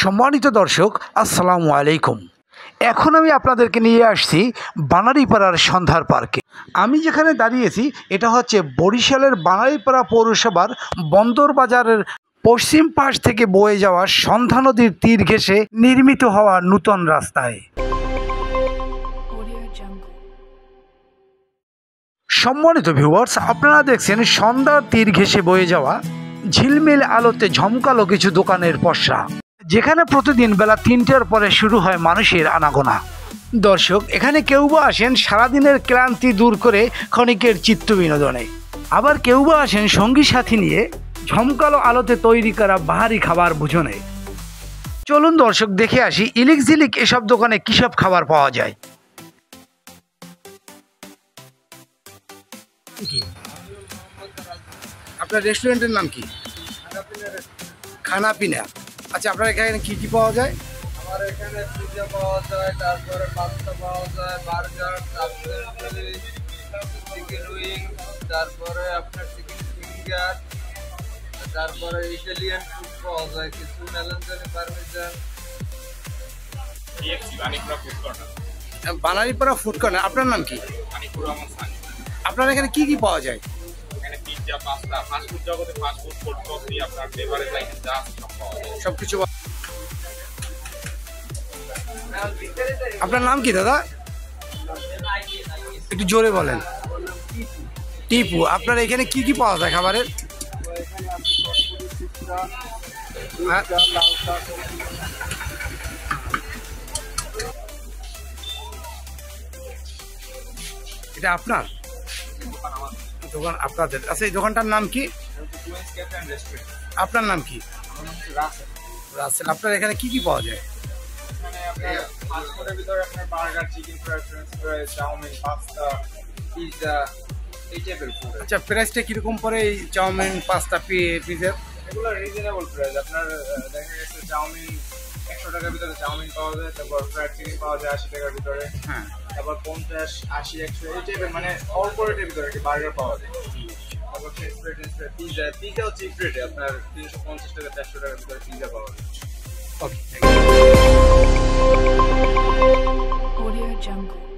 সম্মানিত দর্শক, আসসালামু আলাইকুম। এখন আমি আপনাদেরকে নিয়ে আসছি বানারীপাড়ার সন্ধ্যার পার্কে। আমি যেখানে দাঁড়িয়েছি এটা হচ্ছে বরিশালের বানারীপাড়া পৌরসভার বন্দর বাজারের পশ্চিম পাশ থেকে বয়ে যাওয়া সন্ধ্যা নদীর তীর ঘেঁষে নির্মিত হওয়া নূতন রাস্তায়। সম্মানিত ভিউয়ার্স, আপনারা দেখছেন সন্ধ্যার তীর ঘেঁষে বয়ে যাওয়া ঝিলমিল আলোতে ঝমকালো কিছু দোকানের পসরা, যেখানে প্রতিদিন বেলা 3টার পরে শুরু হয় মানুষের আনাগোনা। দর্শক, এখানে কেউ বা আসেন সারাদিনের ক্লান্তি দূর করে ক্ষণিকের চিত্ত বিনোদনে, আবার কেউ বা আসেন সঙ্গী সাথী নিয়ে ঝমকালো আলোতে তৈরি করা বাহারি খাবার ভোজনে। চলুন দর্শক, দেখে আসি ইলিক ঝিলিক এসব দোকানে কী সব খাবার পাওয়া যায়। আপনার রেস্টুরেন্টের নাম কি? খানাপিনা। আচ্ছা, আপনার এখানে কি কি পাওয়া যায়? আমার এখানে পিৎজা পাওয়া যায়, তারপরে পাস্তা পাওয়া যায়, বার্গার, চিকেন উইং, তারপরে আপনার চিকেন ফিঙ্গার, তারপরে ইটালিয়ান ফুড পাওয়া যায়, কিছু melanzane parmesan. Banaripara food corner. আপনার নাম কি? আপনার এখানে কি কি পাওয়া যায়? পিৎজা, পাস্তা, ফাস্টফুড জগতে ফাস্টফুড, কোল্ড কফি, আপনার বেভারেজ আইটেম যা আছে সব পাওয়া যায়। সবকিছু। আপনার নাম কি দাদা? একটু জোরে বলেন। টিপু। আপনার এখানে কি কি পাওয়া যায় খাবারের? এটা আপনার দোকান? আপনাদের। আচ্ছা, এই দোকানটার নাম কি? আপনার নাম কি? রাসেল। আপনার এখানে কি কি পাওয়া যায়? ফাস্টফুডের ভিতরে আপনার burger, chicken fry, French fry, chowmein, pasta, pizza, এই টাইপের ফুড। আচ্ছা, প্রাইসটা কিরকম পরে এই চাউমিন, পাস্তা, পিৎজা? এগুলো রিজনেবল প্রাইস। আপনার দেখা গেছে চাউমিন 100 টাকার ভিতরে চাউমিন পাওয়া যায়, তারপর ফ্রাইড চিকেন পাওয়া যায় 80 টাকার ভিতরে, হ্যাঁ, তারপর 50, 80, 100 এই টাইপের মানে অল্প রেটের ভিতরে বার্গার পাওয়া যায়। তারপর ফ্রেঞ্চ ফ্রাই, পিৎজাও চিপ রেটে আপনার 350 টাকা 400 টাকার ভিতরে পিৎজা পাওয়া যায়। ওকে। Audio Jungle.